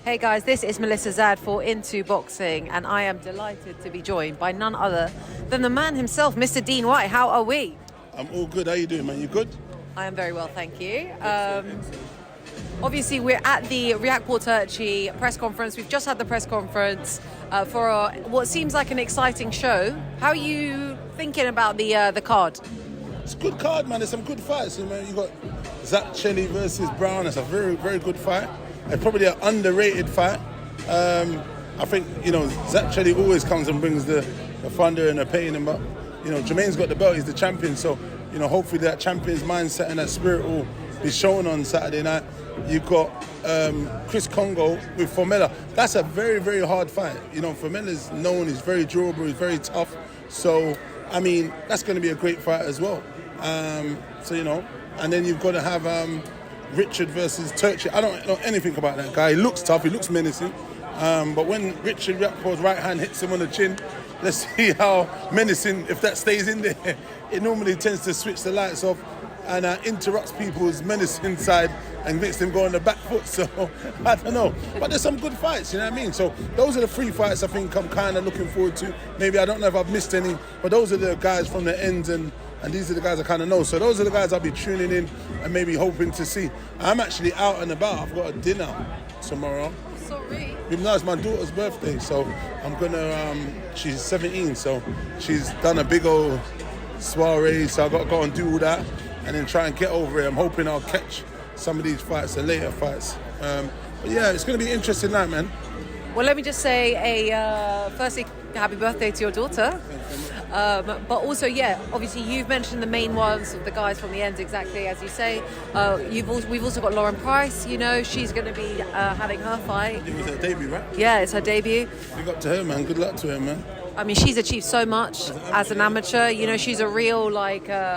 Hey guys, this is Melissa Zad for Into Boxing, and I am delighted to be joined by none other than the man himself, Mr. Dean Whyte. How are we? I'm all good. How you doing, man? You good? I am very well, thank you. Obviously, we're at the Riakporhe Turchi press conference. We've just had the press conference for what seems like an exciting show. How are you thinking about the card? It's a good card, man. There's some good fights. You got Chelli versus Brown. That's a very, very good fight. It's probably an underrated fight. I think, Chelli always comes and brings the thunder and the pain. But, Jermaine's got the belt. He's the champion. So, hopefully that champion's mindset and that spirit will be shown on Saturday night. You've got Kongo with Formella. That's a very, very hard fight. Formella's known. He's very durable. He's very tough. So, that's going to be a great fight as well. And then you've got to have Richard versus Turchi. I don't know anything about that guy. He looks tough. He looks menacing. But when Richard Riakporhe's right hand hits him on the chin, let's see how menacing, if that stays in there. It normally tends to switch the lights off and interrupts people's menacing side and makes them go on the back foot. So, I don't know. But there's some good fights, you know what I mean? So, those are the three fights I think I'm kind of looking forward to. Maybe I don't know if I've missed any, but those are the guys from the ends and these are the guys I kind of know. So, those are the guys I'll be tuning in and maybe hoping to see. I'm actually out and about. I've got a dinner tomorrow. Sorry. Even though it's my daughter's birthday, so I'm gonna, she's 17, so she's done a big old soiree, so I've got to go and do all that and then try and get over it. I'm hoping I'll catch some of these fights, the later fights. But yeah, it's going to be an interesting night, man. Well, let me just say firstly, happy birthday to your daughter. But also, obviously you've mentioned the main ones, the guys from the ends, exactly as you say. We've also got Lauren Price. She's going to be having her fight. It was her debut, right? Yeah, it's her debut. Big up to her, man. Good luck to her, man. She's achieved so much as an amateur. She's a real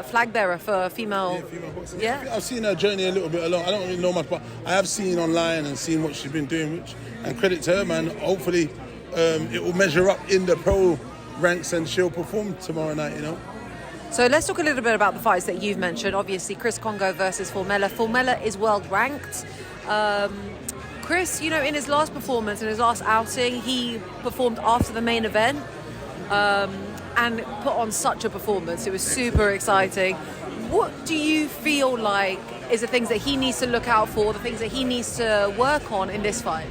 flag bearer for female. Female boxing. Yeah. I've seen her journey a little bit along. I don't really know much, but I have seen online and seen what she's been doing. And credit to her, man. Hopefully, it will measure up in the pro ranks and she'll perform tomorrow night. So let's talk a little bit about the fights that you've mentioned. Obviously, Kongo versus Formella. Formella is world ranked. Chris, in his last performance, in his last outing, he performed after the main event. And put on such a performance. It was super exciting. What do you feel like is the things that he needs to look out for, the things that he needs to work on in this fight?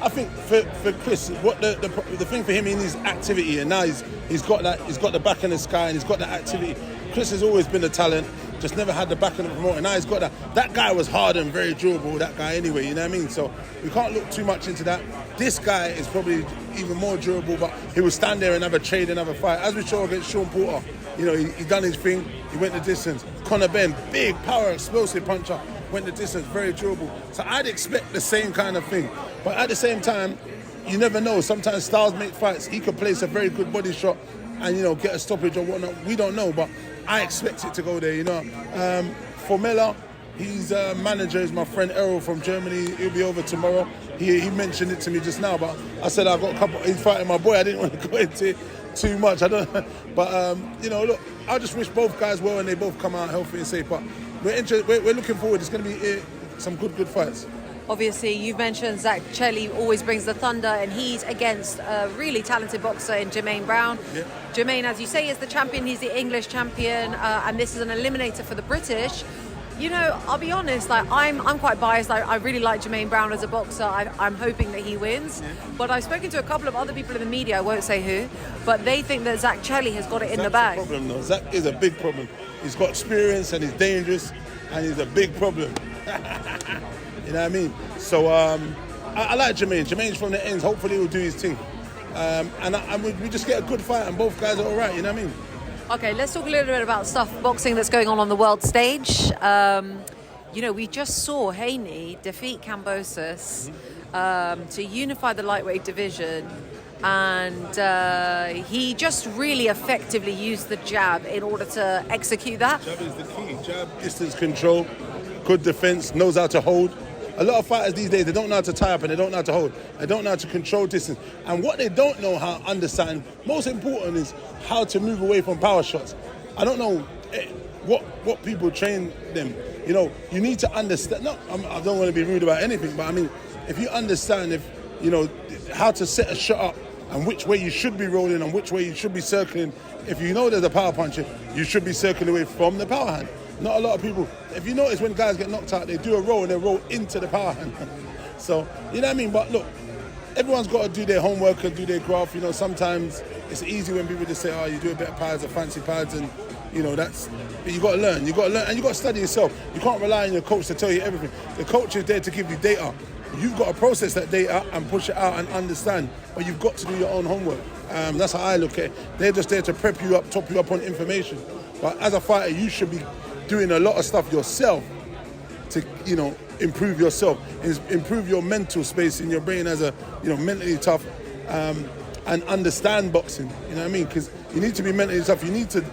I think for Chris, what the thing for him, he needs activity, and now he's got that. He's got the back in the sky, and he's got that activity. Chris has always been a talent, just never had the back in the promoter. Now he's got that. That guy was hard and very durable. That guy anyway, you know what I mean. So we can't look too much into that. This guy is probably even more durable, but he will stand there and have a trade and have a fight. As we saw against Sean Porter, he done his thing. He went the distance. Conor Ben, big power, explosive puncher, went the distance, very durable. So I'd expect the same kind of thing. But at the same time, you never know. Sometimes styles make fights. He could place a very good body shot and, get a stoppage or whatnot. We don't know, but I expect it to go there, Formella, his manager is my friend Errol from Germany. He'll be over tomorrow. He mentioned it to me just now, but I said I've got a couple. He's fighting my boy. I didn't want to go into it too much. I don't. But look, I just wish both guys well and they both come out healthy and safe. But we're looking forward. It's going to be some good fights. Obviously, you've mentioned Chelli always brings the thunder, and he's against a really talented boxer in Jermaine Brown. Yeah. Jermaine, as you say, is the champion. He's the English champion, and this is an eliminator for the British. I'll be honest, I'm quite biased. I really like Jermaine Brown as a boxer. I'm hoping that he wins. Yeah. But I've spoken to a couple of other people in the media, I won't say who, but they think that Chelli has got it in the bag. That's a problem, though. Zach is a big problem. He's got experience and he's dangerous, and he's a big problem. You know what I mean? So I like Jermaine. Jermaine's from the ends. Hopefully he'll do his thing. And we just get a good fight and both guys are all right, you know what I mean? Okay, let's talk a little bit about boxing that's going on the world stage. We just saw Haney defeat Kambosas to unify the lightweight division. And he just really effectively used the jab in order to execute that. Jab is the key. Jab, distance control, good defense, knows how to hold. A lot of fighters these days, they don't know how to tie up and they don't know how to hold. They don't know how to control distance. And what they don't know how to understand, most important, is how to move away from power shots. I don't know what people train them. You need to understand. I don't want to be rude about anything, but if you understand how to set a shot up and which way you should be rolling and which way you should be circling, if you know there's a power puncher, you should be circling away from the power hand. Not a lot of people. If you notice when guys get knocked out, they do a roll and they roll into the power hand. So, you know what I mean? But look, everyone's got to do their homework and do their graph. Sometimes it's easy when people just say, oh, you do a bit of pads or fancy pads, and but you got to learn. You got to learn, and you got to study yourself. You can't rely on your coach to tell you everything. The coach is there to give you data. You've got to process that data and push it out and understand, but you've got to do your own homework. That's how I look at it. They're just there to prep you up, top you up on information. But as a fighter, you should be doing a lot of stuff yourself to, improve yourself, improve your mental space in your brain as a, mentally tough, and understand boxing. You know what I mean? Because you need to be mentally tough. You need to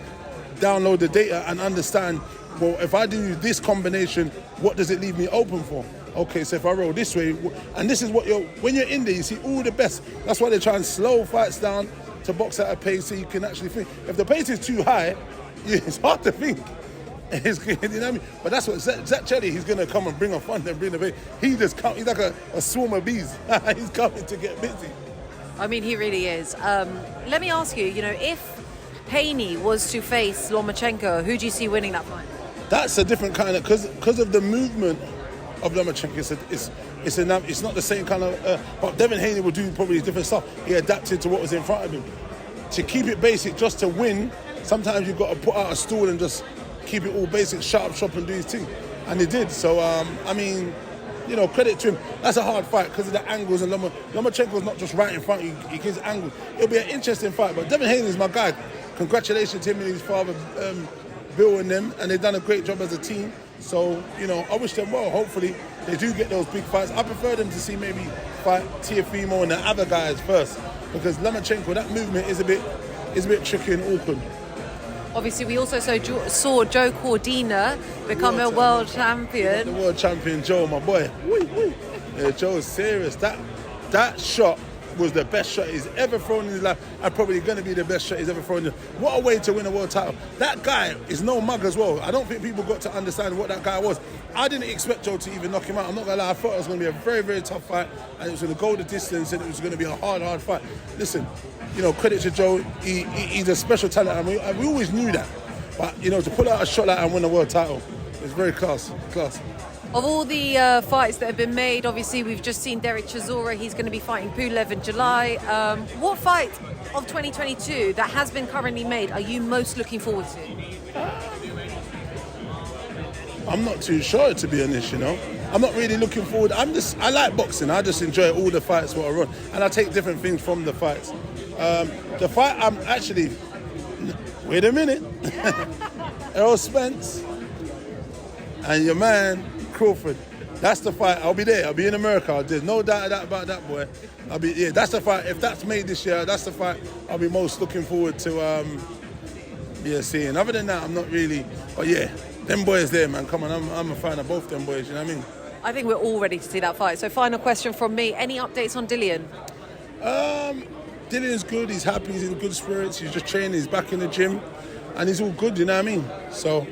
download the data and understand, well, if I do this combination, what does it leave me open for? Okay, so if I roll this way, and this is what when you're in there, you see all the best. That's why they try and slow fights down to box at a pace so you can actually think. If the pace is too high, it's hard to think. You know what I mean? But that's what Zach Chelli, he's going to come and bring a fun and bring a bit. He's like a swarm of bees. He's coming to get busy. I mean, he really is. Let me ask you, if Haney was to face Lomachenko, who do you see winning that fight? That's a different kind of, because of the movement of Lomachenko, it's not the same kind of, but Devin Haney will do probably different stuff. He adapted to what was in front of him. To keep it basic, just to win, sometimes you've got to put out a stool and just keep it all basic, shut up shop and do his thing. And he did. So, credit to him. That's a hard fight because of the angles, and Lomachenko's not just right in front of you, he gives angles. It'll be an interesting fight, but Devin Haney is my guy. Congratulations to him and his father, Bill, and them, and they've done a great job as a team. So, I wish them well. Hopefully, they do get those big fights. I prefer them to see maybe fight Teofimo and the other guys first, because Lomachenko, that movement is a bit tricky and awkward. Obviously, we also saw Joe Cordina become a world champion. The world champion, Joe, my boy. Yeah, Joe is serious. That shot was the best shot he's ever thrown in his life, and probably going to be the best shot he's ever thrown. What a way to win a world title. That guy is no mug as well. I don't think people got to understand what that guy was. I didn't expect Joe to even knock him out. I'm not going to lie, I thought it was going to be a very, very tough fight, and it was going to go the distance, and it was going to be a hard fight. Listen, credit to Joe. He's a special talent, and we always knew that. But, to pull out a shot like that and win a world title, it's very class. Of all the fights that have been made, obviously we've just seen Derek Chisora. He's going to be fighting Pulev in July. What fight of 2022 that has been currently made are you most looking forward to? I'm not too sure, to be honest. I'm not really looking forward. I like boxing. I just enjoy all the fights what I run, and I take different things from the fights. The fight I'm actually. Wait a minute. Errol Spence and your man Crawford. That's the fight. I'll be there. I'll be in America. There's no doubt about that, boy. That's the fight. If that's made this year, that's the fight I'll be most looking forward to seeing. Other than that, I'm not really. But yeah, them boys there, man. Come on, I'm a fan of both them boys, you know what I mean? I think we're all ready to see that fight. So final question from me. Any updates on Dillian? Dillian's good. He's happy. He's in good spirits. He's just training. He's back in the gym. And he's all good, you know what I mean? So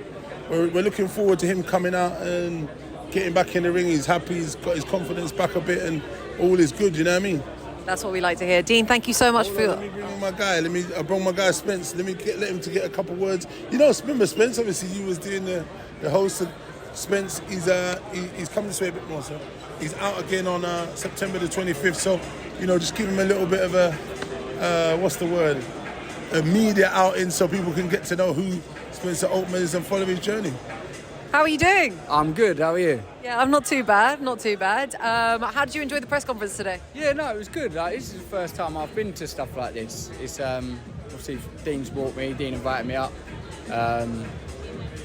we're looking forward to him coming out and getting back in the ring. He's happy. He's got his confidence back a bit, and all is good, you know what I mean? That's what we like to hear. Dean, thank you so much for... Let me bring in my guy. I brought my guy Spence. Let him to get a couple words. Remember Spence, obviously you was doing the host of Spence. He's come this way a bit more, so he's out again on September the 25th. So, just give him a little bit of a media outing so people can get to know who Spencer Oatman is and follow his journey. How are you doing? I'm good, how are you? Yeah, I'm not too bad. How did you enjoy the press conference today? Yeah, no, it was good. This is the first time I've been to stuff like this. It's obviously Dean's brought me, Dean invited me up.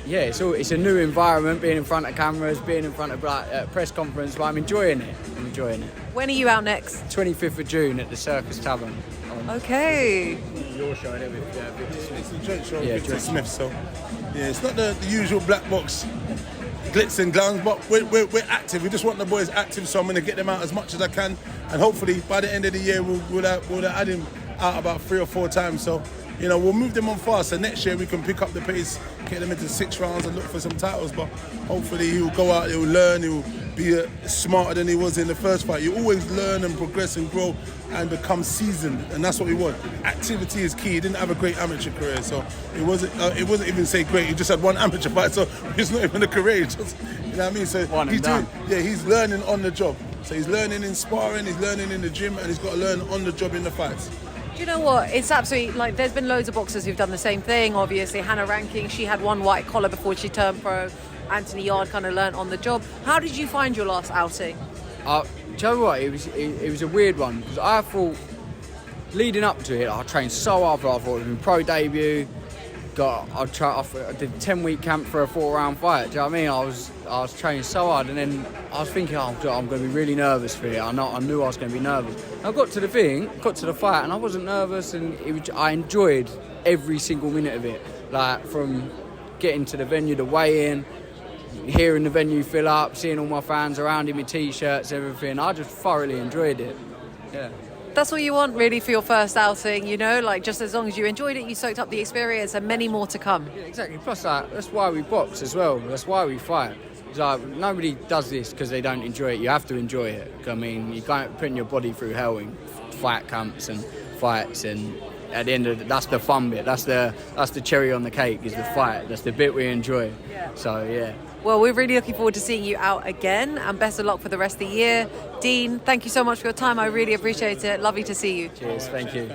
It's a new environment, being in front of cameras, being in front of a press conference, but I'm enjoying it. When are you out next? 25th of June at the Circus Tavern. Okay. Your show there with Victor Smith. It's a joint show with Victor Smith, so yeah, it's not the usual black box glitz and glans, but we're active. We just want the boys active, so I'm going to get them out as much as I can, and hopefully by the end of the year we'll have had him out about 3 or 4 times. So You know, we'll move them on fast, so next year we can pick up the pace, get them into 6 rounds and look for some titles. But hopefully he'll go out, he'll learn, he'll be smarter than he was in the first fight. You always learn and progress and grow and become seasoned, and that's what we want. Activity is key. He didn't have a great amateur career, so it wasn't even say great. He just had 1 amateur fight, so it's not even a career. Just, you know what I mean? So he's learning on the job. So he's learning in sparring, he's learning in the gym, and he's got to learn on the job in the fights. Do you know what? It's absolutely, like, there's been loads of boxers who've done the same thing. Obviously, Hannah Ranking, she had 1 white collar before she turned pro. Anthony Yard kind of learnt on the job. How did you find your last outing? Do you know what? It was a weird one, because I thought, leading up to it, I trained so hard. I thought it was my pro debut. I did a 10-week camp for a 4-round fight. Do you know what I mean? I was training so hard, and then I was thinking, I'm going to be really nervous for it. I knew I was going to be nervous. I got to the fight, and I wasn't nervous, and I enjoyed every single minute of it. Like, from getting to the venue, the weigh-in, hearing the venue fill up, seeing all my fans around in my t-shirts, everything. I just thoroughly enjoyed it. Yeah. That's what you want, really, for your first outing, you know? Like, just as long as you enjoyed it, you soaked up the experience, and many more to come. Yeah, exactly. Plus, that's why we box as well. That's why we fight. Like, nobody does this because they don't enjoy it. You have to enjoy it. I mean, you can't put your body through hell in fight camps and fights, and at the end of that's the fun bit. That's the cherry on the cake, is the fight. That's the bit we enjoy. Yeah. So, yeah. Well, we're really looking forward to seeing you out again, and best of luck for the rest of the year. Dean, thank you so much for your time. I really appreciate it. Lovely to see you. Cheers. Thank you.